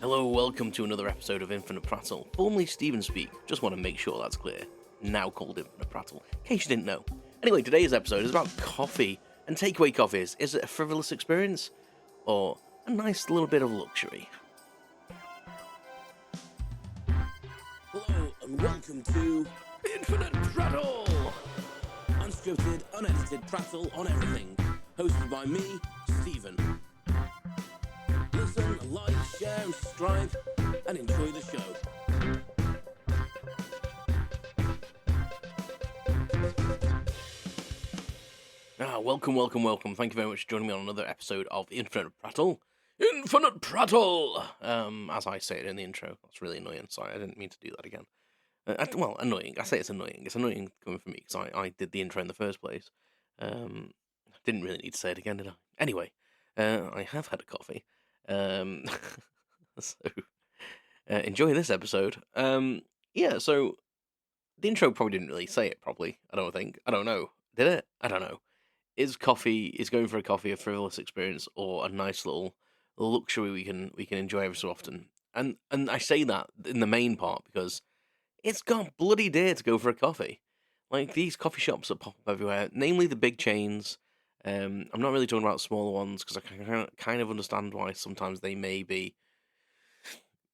Hello, welcome to another episode of Infinite Prattle, formerly Stephen Speak. Just want to make sure that's clear. Now called Infinite Prattle, in case you didn't know. Anyway, today's episode is about coffee and takeaway coffees. Is it a frivolous experience or a nice little bit of luxury? Hello and welcome to Infinite Prattle! unscripted, unedited prattle on everything, hosted by me, Stephen. Listen, like, share, and subscribe, and enjoy the show. Welcome. Thank you very much for joining me on another episode of Infinite Prattle. Infinite Prattle! As I say it in the intro. That's really annoying. Sorry, I didn't mean to do that again. Annoying. I say it's annoying. It's annoying coming from me because I did the intro in the first place. Didn't really need to say it again, did I? Anyway, I have had a coffee. So enjoy this episode. So the intro probably didn't really say it properly. I don't think. I don't know. Did it? I don't know. Is going for a coffee a frivolous experience or a nice little luxury we can enjoy every so often? And I say that in the main part because it's got bloody dear to go for a coffee. Like these coffee shops that pop up everywhere, namely the big chains. I'm not really talking about smaller ones because I can kind of understand why sometimes they may be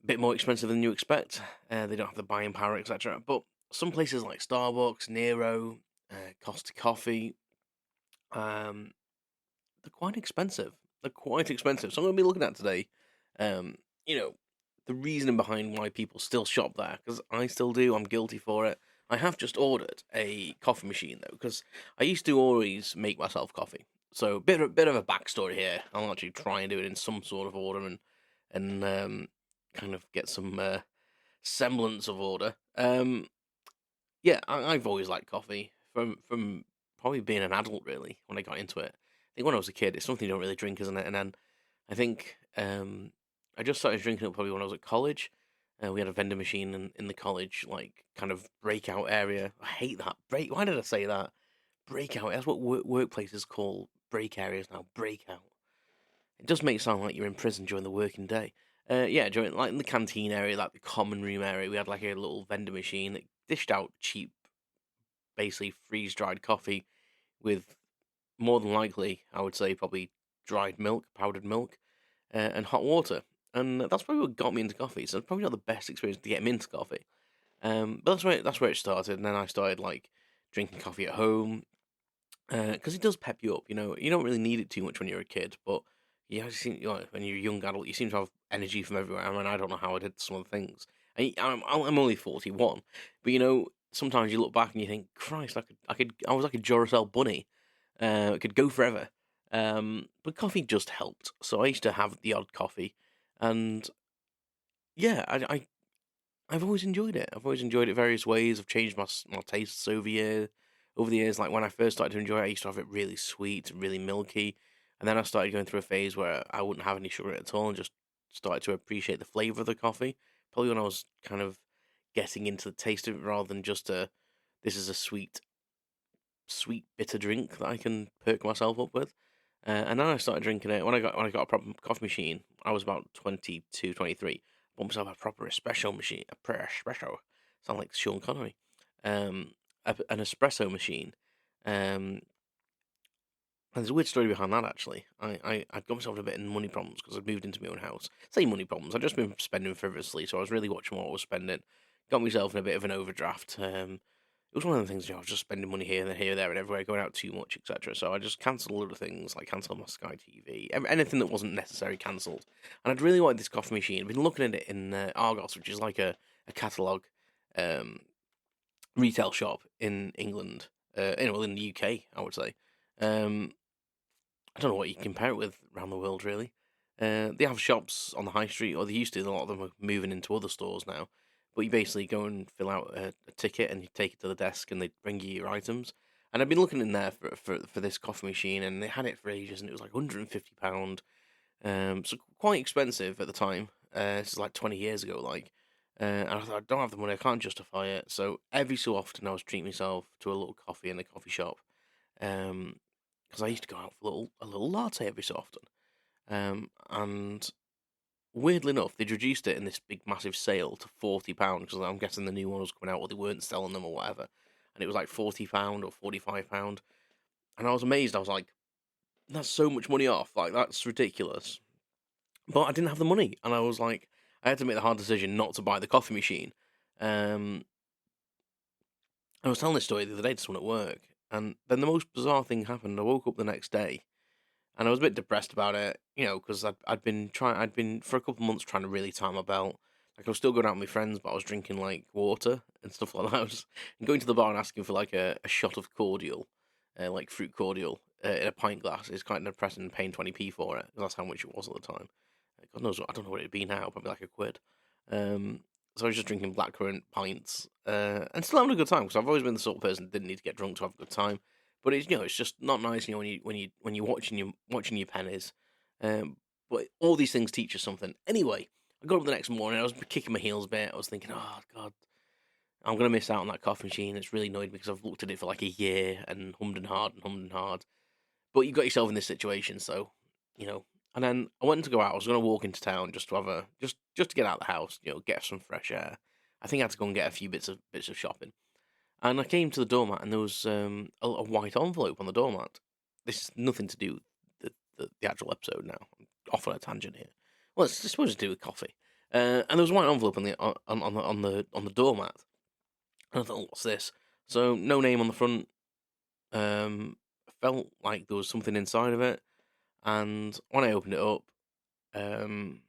a bit more expensive than you expect. They don't have the buying power, etc. But some places like Starbucks, Nero, Costa Coffee, they're quite expensive. So I'm going to be looking at today, um, you know, the reasoning behind why people still shop there, because I still do. I'm guilty for it. I have just ordered a coffee machine though, because I used to always make myself coffee. So bit of a backstory here. I'll actually try and do it in some sort of order and kind of get some semblance of order. I've always liked coffee from probably being an adult really when I got into it. I think when I was a kid, it's something you don't really drink, isn't it? And then I think I just started drinking it probably when I was at college. We had a vending machine in the college, like, kind of breakout area. I hate that. Why did I say that? Breakout. That's what workplaces call break areas now. Breakout. It does make it sound like you're in prison during the working day. During, like, in the canteen area, like the common room area, we had like a little vending machine that dished out cheap, basically freeze-dried coffee with, more than likely, I would say, probably dried milk, powdered milk, and hot water. And that's probably what got me into coffee. So it's probably not the best experience to get me into coffee. But that's where it started. And then I started like drinking coffee at home because it does pep you up. You know, you don't really need it too much when you're a kid, but when you're a young adult, you seem to have energy from everywhere. I mean, I don't know how I did some of the things. I'm only 41, but sometimes you look back and you think, Christ, I was like a Duracell bunny. It could go forever. But coffee just helped. So I used to have the odd coffee, and yeah, I've always enjoyed it. I've always enjoyed it various ways. I've changed my tastes over the years. Like when I first started to enjoy it, I used to have it really sweet, really milky, and then I started going through a phase where I wouldn't have any sugar at all, and just started to appreciate the flavor of the coffee. Probably when I was kind of getting into the taste of it rather than just this is a sweet bitter drink that I can perk myself up with. And then I started drinking it when I got a proper coffee machine. I was about 22, 23. Bought myself a proper espresso machine, a espresso. Sound like Sean Connery. An espresso machine. And there's a weird story behind that actually. I'd got myself in a bit in money problems because I'd moved into my own house. Say money problems. I'd just been spending frivolously, so I was really watching what I was spending. Got myself in a bit of an overdraft. It was one of the things, I was just spending money here, there, and everywhere, going out too much, etc. So I just cancelled a lot of things, like cancelled my Sky TV, anything that wasn't necessarily cancelled. And I'd really wanted this coffee machine. I've been looking at it in Argos, which is like a catalogue retail shop in England, in the UK, I would say. I don't know what you compare it with around the world, really. They have shops on the high street, or they used to. A lot of them are moving into other stores now. But you basically go and fill out a ticket, and you take it to the desk, and they bring you your items. And I've been looking in there for this coffee machine, and they had it for ages, and it was like £150. So quite expensive at the time. This is like 20 years ago, like. And I thought, I don't have the money, I can't justify it. So every so often, I was treating myself to a little coffee in the coffee shop. Because I used to go out for a little latte every so often. And weirdly enough, they'd reduced it in this big massive sale to £40 because I'm guessing the new one was coming out or they weren't selling them or whatever, and it was like £40 or £45, and I was amazed. I was like, "That's so much money off! Like that's ridiculous." But I didn't have the money, and I was like, I had to make the hard decision not to buy the coffee machine. Um, I was telling this story the other day to someone at work, and then the most bizarre thing happened. I woke up the next day, and I was a bit depressed about it, because I'd been for a couple of months trying to really tie my belt. Like I was still going out with my friends, but I was drinking like water and stuff like that. I was going to the bar and asking for like a shot of cordial, like fruit cordial, in a pint glass. It's quite depressing and paying 20p for it. 'Cause that's how much it was at the time. God knows, I don't know what it'd be now. Probably like a quid. Um, so I was just drinking blackcurrant pints, and still having a good time because I've always been the sort of person that didn't need to get drunk to have a good time. But it's just not nice, when you're watching your pennies. But all these things teach us something. Anyway, I got up the next morning. I was kicking my heels a bit. I was thinking, oh God, I'm gonna miss out on that coffee machine. It's really annoyed me because I've looked at it for like a year and hummed and hard and hummed and hard. But you got yourself in this situation, so you know. And then I went to go out. I was going to walk into town just to have just to get out of the house, get some fresh air. I think I had to go and get a few bits of shopping. And I came to the doormat, and there was a white envelope on the doormat. This is nothing to do with the actual episode now. I'm off on a tangent here. Well, it's supposed to do with coffee. And there was a white envelope on the doormat. And I thought, what's this? So no name on the front. Felt like there was something inside of it, and when I opened it up, um,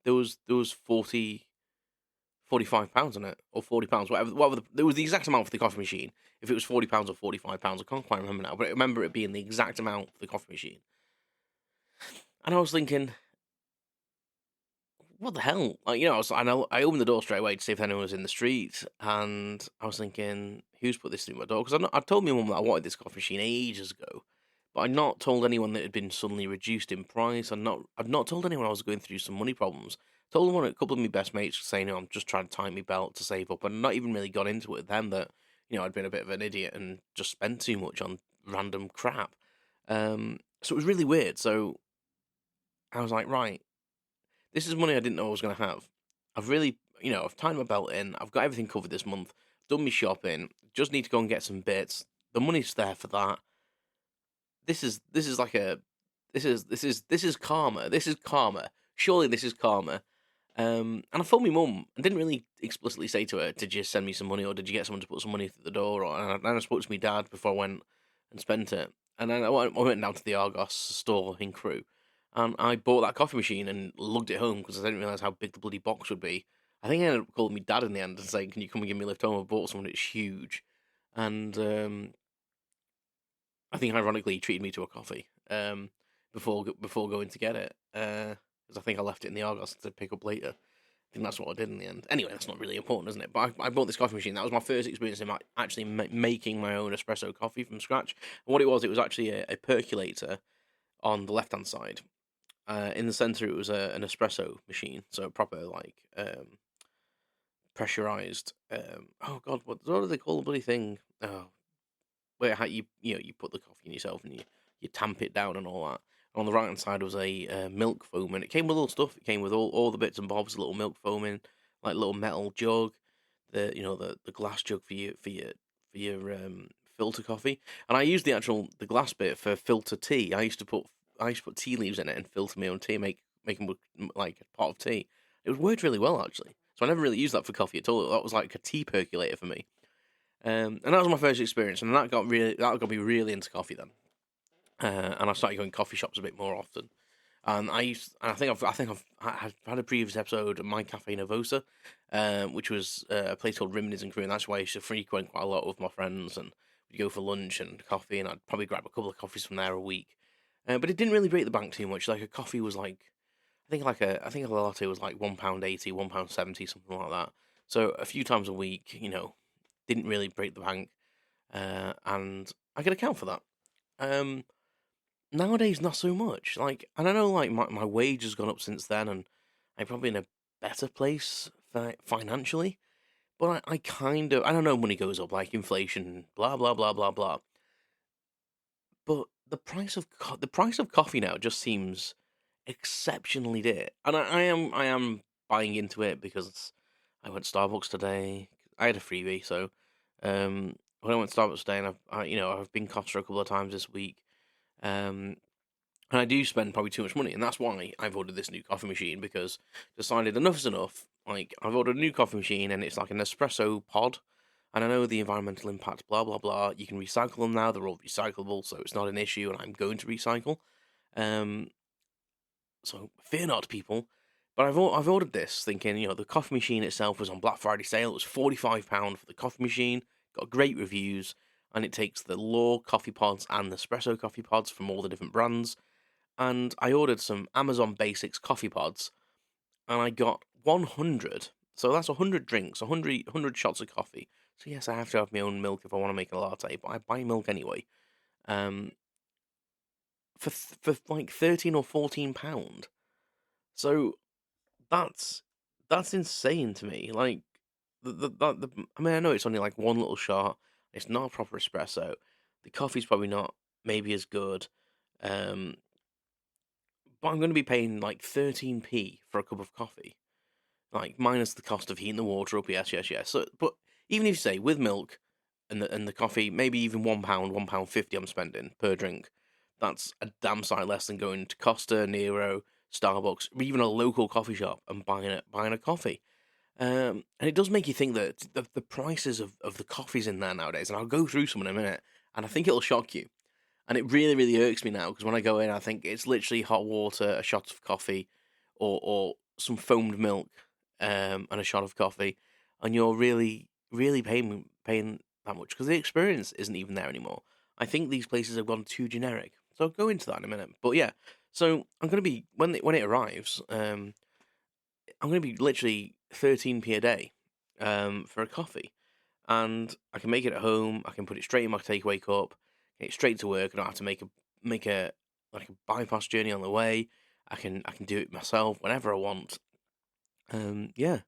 there was 45 pounds on it, or £40, whatever. There was the exact amount for the coffee machine. If it was £40 or £45, I can't quite remember now, but I remember it being the exact amount for the coffee machine. And I was thinking, what the hell? Like, I opened the door straight away to see if anyone was in the street, and I was thinking, who's put this through my door? Because I told my mum that I wanted this coffee machine ages ago, but I'd not told anyone that it had been suddenly reduced in price. I'd not told anyone I was going through some money problems. Told a couple of my best mates saying, I'm just trying to tighten my belt to save up, and not even really got into it then that, I'd been a bit of an idiot and just spent too much on random crap. So it was really weird. So I was like, right, this is money I didn't know I was going to have. I've really, I've tied my belt in. I've got everything covered this month. Done my shopping. Just need to go and get some bits. The money's there for that. This is like this is karma. This is karma. Surely this is karma. And I phoned my mum and didn't really explicitly say to her, "Did you send me some money, or did you get someone to put some money through the door?" And I spoke to my dad before I went and spent it. And then I went down to the Argos store in Crewe, and I bought that coffee machine and lugged it home because I didn't realise how big the bloody box would be. I think I ended up calling my dad in the end and saying, "Can you come and give me a lift home? I bought something that's huge." And I think ironically he treated me to a coffee before going to get it, because I think I left it in the Argos to pick up later. I think that's what I did in the end. Anyway, that's not really important, isn't it? But I bought this coffee machine. That was my first experience in actually making my own espresso coffee from scratch. And what it was actually a percolator on the left hand side. In the center, it was an espresso machine, so a proper pressurized. Oh God, what do they call the bloody thing? Oh, where how you put the coffee in yourself and you tamp it down and all that. On the right hand side was a milk foam, and it came with all stuff. It came with all the bits and bobs, a little milk foam in, like little metal jug, the glass jug for your filter coffee. And I used the glass bit for filter tea. I used to put tea leaves in it and filter my own tea, make them like a pot of tea. It worked really well actually. So I never really used that for coffee at all. That was like a tea percolator for me. And that was my first experience, and that got me really into coffee then. And I started going to coffee shops a bit more often. And I think I've had a previous episode of My Cafe Nervosa, which was a place called Rimini's in Crewe, and that's why I used to frequent quite a lot with my friends, and we'd go for lunch and coffee, and I'd probably grab a couple of coffees from there a week. But it didn't really break the bank too much. Like a coffee was like, I think a latte was like £1.80, £1.70, something like that. So a few times a week, didn't really break the bank, and I could account for that. Nowadays, not so much. Like, and I know, like my wage has gone up since then, and I'm probably in a better place financially. But I kind of, I don't know, money goes up, like inflation, blah blah blah blah blah. But the price of coffee now just seems exceptionally dear, and I am buying into it because I went to Starbucks today. I had a freebie, so when I went to Starbucks today, and I've been Costa a couple of times this week, um, and I do spend probably too much money, and that's why I've ordered this new coffee machine because decided enough is enough. Like I've ordered a new coffee machine, and it's like an espresso pod. And I know the environmental impact, blah blah blah. You can recycle them now; they're all recyclable, so it's not an issue. And I'm going to recycle. Um, so fear not, people. But I've ordered this thinking, the coffee machine itself was on Black Friday sale. It was £45 for the coffee machine. Got great reviews, and it takes the Allure coffee pods and the espresso coffee pods from all the different brands. And I ordered some Amazon Basics coffee pods, and I got 100. So that's 100 drinks, 100 shots of coffee. So yes, I have to have my own milk if I want to make a latte, but I buy milk anyway. Um, for like 13 or 14 pound. So that's insane to me. Like I mean, I know it's only like one little shot. It's not a proper espresso. The coffee's probably not maybe as good. Um, but I'm going to be paying like 13p for a cup of coffee, like minus the cost of heating the water up. Yes, yes, yes. So, but even if you say with milk and the coffee, maybe even £1, £1.50 I'm spending per drink. That's a damn sight less than going to Costa, Nero, Starbucks, or even a local coffee shop and buying a coffee. And it does make you think that the prices of the coffees in there nowadays, and I'll go through some in a minute, and I think it'll shock you. And it really, really irks me now because when I go in, I think it's literally hot water, a shot of coffee, or some foamed milk, and a shot of coffee, and you're really, really paying that much because the experience isn't even there anymore. I think these places have gone too generic. So I'll go into that in a minute. But yeah, so I'm gonna be when it arrives, I'm gonna be literally 13p a day, for a coffee, and I can make it at home. I can put it straight in my takeaway cup, get it straight to work. I don't have to make a like a bypass journey on the way. I can do it myself whenever I want. Yeah.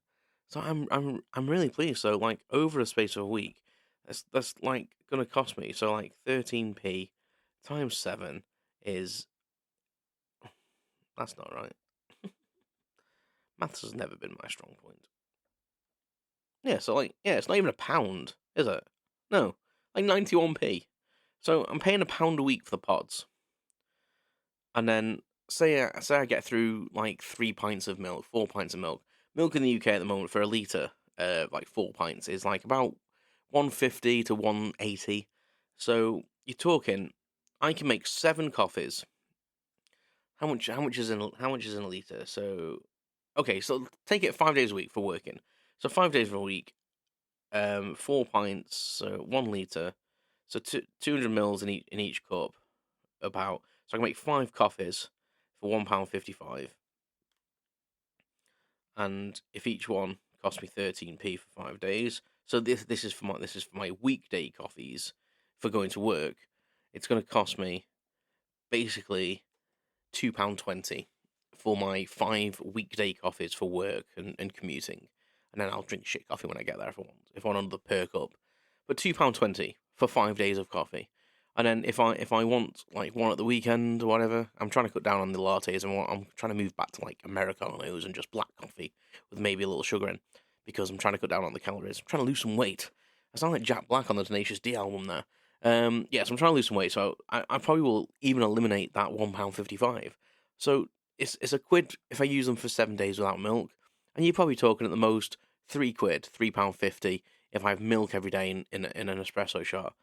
So I'm really pleased. So like over a space of a week, that's like gonna cost me. So like 13p times 7 is that's not right. Maths has never been my strong point. Yeah, so like yeah, it's not even a pound, is it? No, like 91p. So I'm paying £1 a week for the pods, and then say I get through like 3 pints of milk, 4 pints of milk. Milk in the UK at the moment for a litre, like 4 pints is like about 150 to 180. So you're talking, I can make 7 coffees. How much is in a litre? So okay, so take it 5 days a week for working. So 5 days of a week, 4 pints, so 1 litre, so 200 mils in each cup. So I can make 5 coffees for £1.55, and if each one cost me 13p for 5 days, so this is for my weekday coffees for going to work. It's going to cost me basically £2.20 for my 5 weekday coffees for work and commuting, and then I'll drink shit coffee when I get there if I want another perk up. But £2.20 for 5 days of coffee. And then if I want like one at the weekend or whatever, I'm trying to cut down on the lattes and I'm trying to move back to like Americanos and just black coffee with maybe a little sugar in because I'm trying to cut down on the calories. I'm trying to lose some weight. I sound like Jack Black on the Tenacious D album there. Yeah, so I'm trying to lose some weight, so I probably will even eliminate that £1.55. So it's a quid if I use them for 7 days without milk, and you're probably talking at the most £3, £3.50 if I have milk every day in an espresso shot.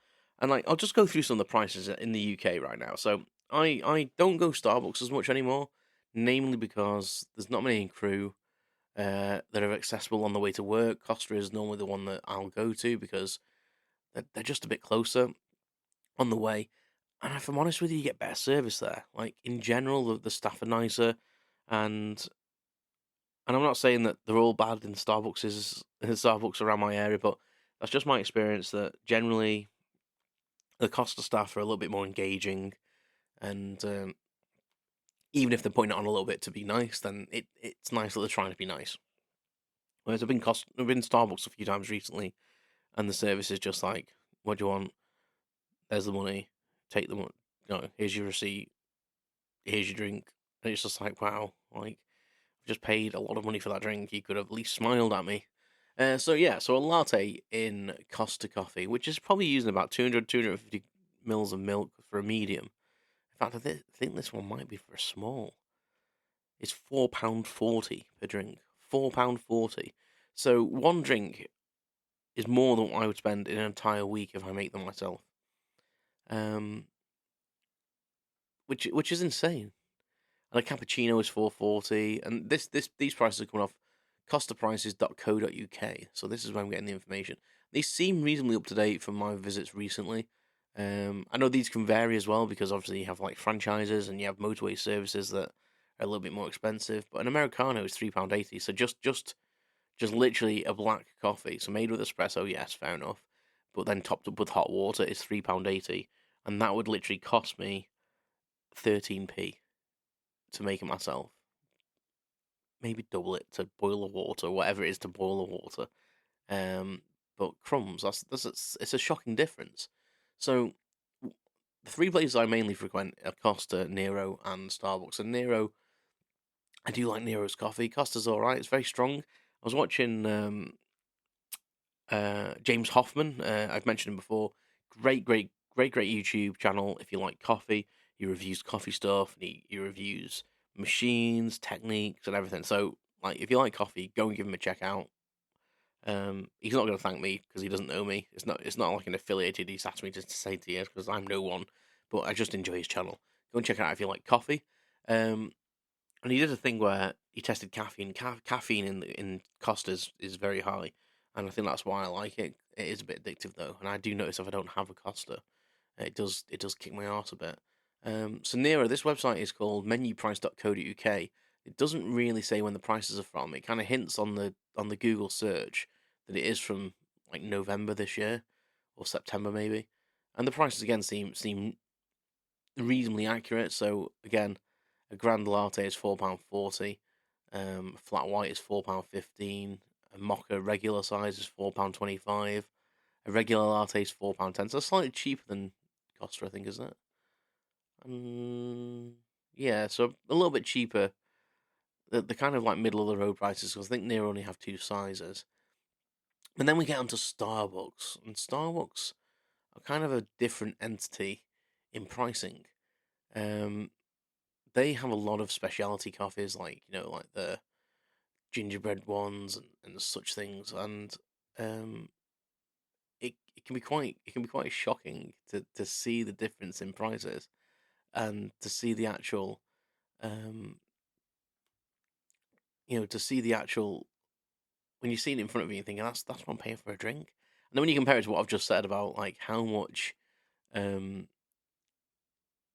And like I'll just go through some of the prices in the UK right now. So I don't go Starbucks as much anymore, namely because there's not many in Crewe that are accessible on the way to work. Costa is normally the one that I'll go to because they're just a bit closer on the way. And if I'm honest with you, you get better service there. Like in general, the staff are nicer, and I'm not saying that they're all bad in Starbucks around my area, but that's just my experience. That generally the Costa staff are a little bit more engaging, and even if they're putting it on a little bit to be nice, then it's nice that they're trying to be nice. Whereas I've been Starbucks a few times recently, and the service is just like, "What do you want? There's the money. Take the money. No, here's your receipt. Here's your drink. And it's just like, wow, like, I've just paid a lot of money for that drink. You could have at least smiled at me. So a latte in Costa coffee, which is probably using about 250 mils of milk for a medium. In fact, think this one might be for a small. It's £4.40 per drink. £4.40. So one drink is more than what I would spend in an entire week if I make them myself. Which is insane. And a cappuccino is £4.40, and these prices are coming off costaprices.co.uk. So this is where I'm getting the information. These seem reasonably up to date from my visits recently. I know these can vary as well because obviously you have like franchises and you have motorway services that are a little bit more expensive. But an americano is £3.80, so just literally a black coffee, so made with espresso. Yes, fair enough. But then topped up with hot water is £3.80, and that would literally cost me 13p to make it myself. Maybe double it to boil the water, whatever it is to boil the water. But crumbs, it's a shocking difference. So the three places I mainly frequent are Costa, Nero, and Starbucks. And Nero, I do like Nero's coffee. Costa's all right; it's very strong. I was watching James Hoffman. I've mentioned him before. Great YouTube channel. If you like coffee, he reviews coffee stuff. And he reviews machines, techniques, and everything. So, like, if you like coffee, go and give him a check out. He's not going to thank me because he doesn't know me. It's not like an affiliated. He's asked me just to say to you because I'm no one. But I just enjoy his channel. Go and check it out if you like coffee. And he did a thing where he tested caffeine. Caffeine in Costa's is very high, and I think that's why I like it. It is a bit addictive though, and I do notice if I don't have a Costa, it does kick my ass a bit. So Nero, this website is called menuprice.co.uk. It doesn't really say when the prices are from. It kind of hints on the Google search that it is from like November this year or September maybe, and the prices again seem reasonably accurate. So again, a grand latte is £4.40. Flat white is £4.15. A mocha regular size is £4.25. A regular latte is £4.10. So slightly cheaper than Costa, I think, isn't it? Yeah, so a little bit cheaper. The kind of like middle of the road prices because I think Nero only have two sizes. And then we get onto Starbucks, and Starbucks are kind of a different entity in pricing. Um, they have a lot of specialty coffees, like like the gingerbread ones and such things, and it can be quite shocking to see the difference in prices and to see the actual um to see the actual when you see it in front of you and thinking that's what I'm paying for a drink, and then when you compare it to what I've just said about like how much um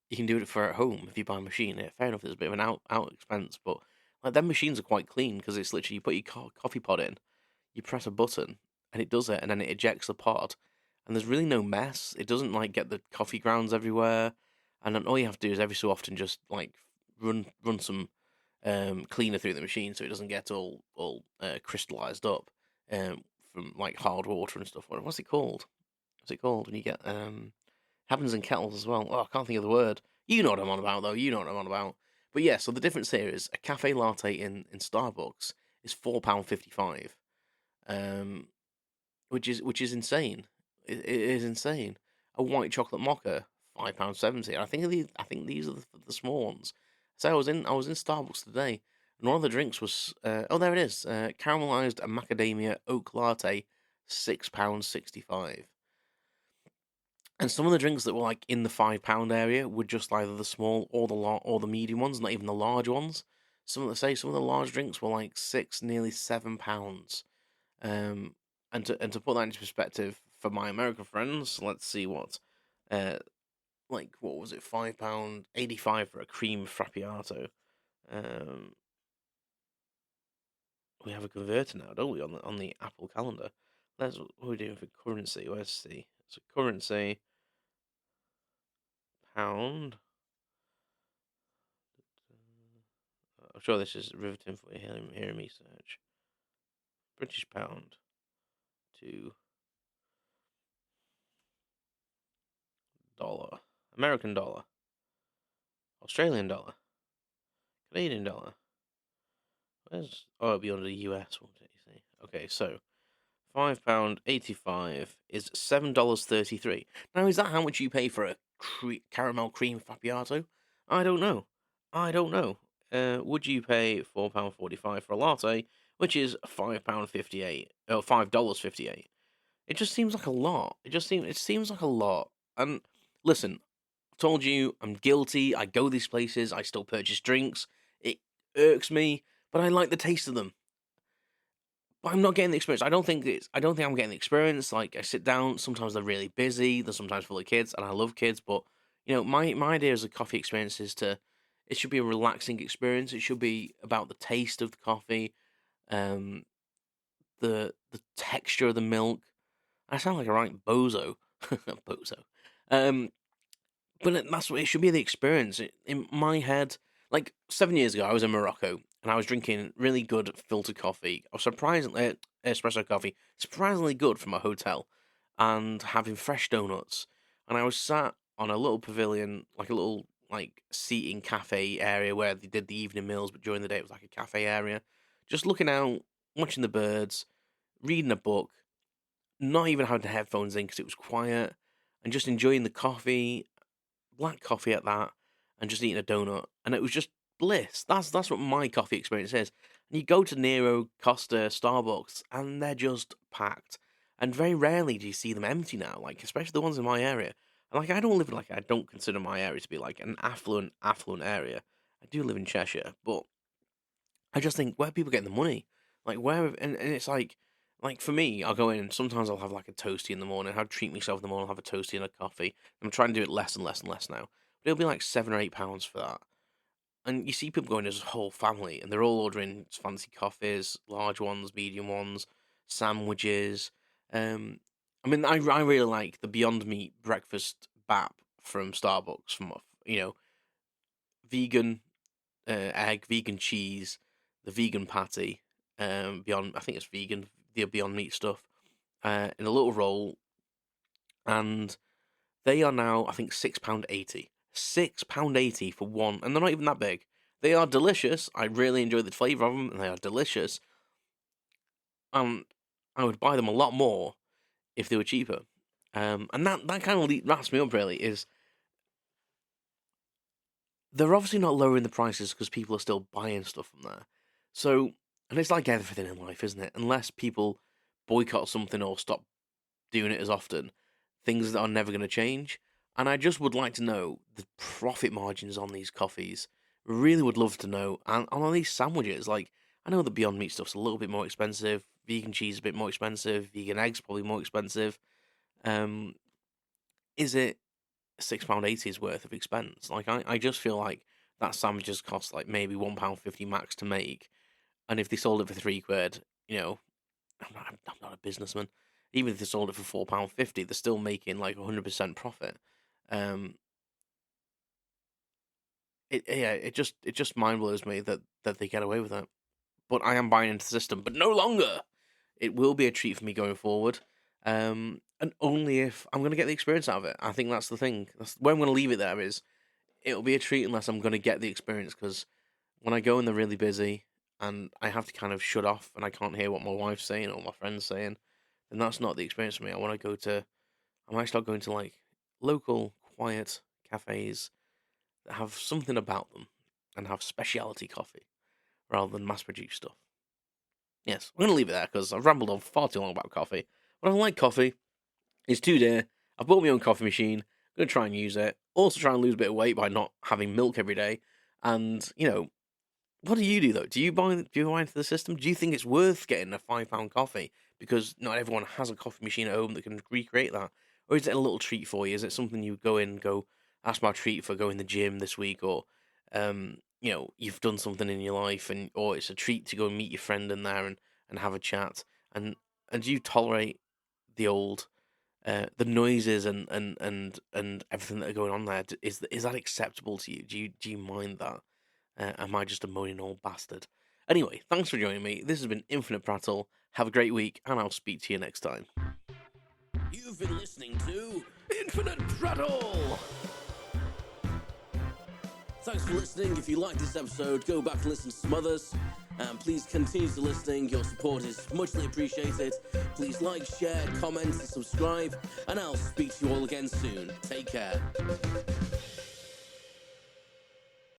you can do it for at home if you buy a machine. Fair enough, it's a bit of an out expense, but like them machines are quite clean because it's literally you put your coffee pod in, you press a button, and it does it, and then it ejects the pod, and there's really no mess. It doesn't like get the coffee grounds everywhere, and then all you have to do is every so often just like run some cleaner through the machine so it doesn't get all crystallized up from like hard water and stuff. What's it called? What's it called when you get happens in kettles as well? Oh, I can't think of the word. You know what I'm on about, though. You know what I'm on about. But yeah, so the difference here is a cafe latte in Starbucks is £4.55, um, which is insane. It is insane. A white chocolate mocha £5.70. I think these are the small ones. So I was in Starbucks today, and one of the drinks was oh there it is, caramelized macadamia oak latte, £6.65. And some of the drinks that were like in the £5 area were just either the small or or the medium ones, not even the large ones. Some of the large drinks were like six, nearly £7. Um, and to put that into perspective for my American friends, let's see uh, what was it, £5.85 for a cream frappiato. Um, we have a converter now, don't we, on the Apple calendar? What are we doing for currency? Let's see. So currency pound. I'm sure this is riveting for you hearing me search. British pound to dollar. American dollar. Australian dollar. Canadian dollar. It'll be under the US, won't it? You see? Okay, so £5.85 is $7.33. Now, is that how much you pay for a caramel cream frappuccino? I don't know. Would you pay £4.45 for a latte, which is £5.58? Oh, $5.58. It just seems like a lot. It seems like a lot. And listen, I've told you I'm guilty. I go these places. I still purchase drinks. It irks me, but I like the taste of them. But I'm not getting the experience. I don't think I'm getting the experience. Like I sit down, sometimes they're really busy, they're sometimes full of kids, and I love kids, but my idea as a coffee experience is it should be a relaxing experience. It should be about the taste of the coffee, um, the texture of the milk. I sound like a right bozo. Bozo. Um, that's what it should be, the experience. In my head, like 7 years ago, I was in Morocco and I was drinking really good filtered coffee. Or surprisingly, espresso coffee, surprisingly good from a hotel, and having fresh donuts. And I was sat on a little pavilion, like a little like seating cafe area where they did the evening meals, but during the day it was like a cafe area. Just looking out, watching the birds, reading a book, not even having the headphones in because it was quiet, and just enjoying the coffee, black coffee at that, and just eating a donut, and it was just bliss. That's what my coffee experience is. And you go to Nero, Costa, Starbucks, and they're just packed. And very rarely do you see them empty now, like especially the ones in my area. And like I don't consider my area to be like an affluent area. I do live in Cheshire, but I just think where are people getting the money? Like where and it's like for me, I'll go in and sometimes I'll have like a toasty in the morning. I'll treat myself in the morning, I'll have a toasty and a coffee. I'm trying to do it less and less and less now. But it'll be like £7 or £8 for that. And you see people going as a whole family, and they're all ordering fancy coffees, large ones, medium ones, sandwiches. I mean, I really like the Beyond Meat breakfast bap from Starbucks, from vegan egg, vegan cheese, the vegan patty, Beyond. I think it's vegan, the Beyond Meat stuff, in a little roll, and they are now I think £6.80. £6.80 for one, and they're not even that big. They are delicious. I really enjoy the flavour of them, and they are delicious. I would buy them a lot more if they were cheaper. And that kind of wraps me up. Really, is they're obviously not lowering the prices because people are still buying stuff from there. So, and it's like everything in life, isn't it? Unless people boycott something or stop doing it as often, things that are never going to change. And I just would like to know the profit margins on these coffees. Really would love to know. And on these sandwiches, like, I know the Beyond Meat stuff's a little bit more expensive. Vegan cheese is a bit more expensive. Vegan eggs probably more expensive. Is it £6.80's worth of expense? Like, I just feel like that sandwiches cost like maybe £1.50 max to make. And if they sold it for £3, I'm not a businessman. Even if they sold it for £4.50, they're still making like 100% profit. It just mind blows me that they get away with it. But I am buying into the system. But no longer. It will be a treat for me going forward. And only if I'm going to get the experience out of it. I think that's the thing. That's where I'm going to leave it there is it'll be a treat unless I'm going to get the experience. Because when I go and they're really busy and I have to kind of shut off and I can't hear what my wife's saying or my friend's saying, then that's not the experience for me. I might start going to like local, quiet cafes that have something about them and have specialty coffee rather than mass-produced stuff. Yes, I'm going to leave it there because I've rambled on far too long about coffee. But I like coffee. It's too dear. I've bought my own coffee machine. I'm going to try and use it. Also try and lose a bit of weight by not having milk every day. And, what do you do though? Do you buy into the system? Do you think it's worth getting a £5 coffee? Because not everyone has a coffee machine at home that can recreate that. Or is it a little treat for you? Is it something you go in and go, that's my treat for going to the gym this week? Or, you've done something in your life or it's a treat to go and meet your friend in there and have a chat. And do you tolerate the old, the noises and everything that are going on there? Is that acceptable to you? Do you mind that? Am I just a moaning old bastard? Anyway, thanks for joining me. This has been Infinite Prattle. Have a great week, and I'll speak to you next time. You've been listening to Infinite Prattle! Thanks for listening. If you like this episode, go back and listen to some others. And please continue to listening. Your support is muchly appreciated. Please like, share, comment, and subscribe. And I'll speak to you all again soon. Take care.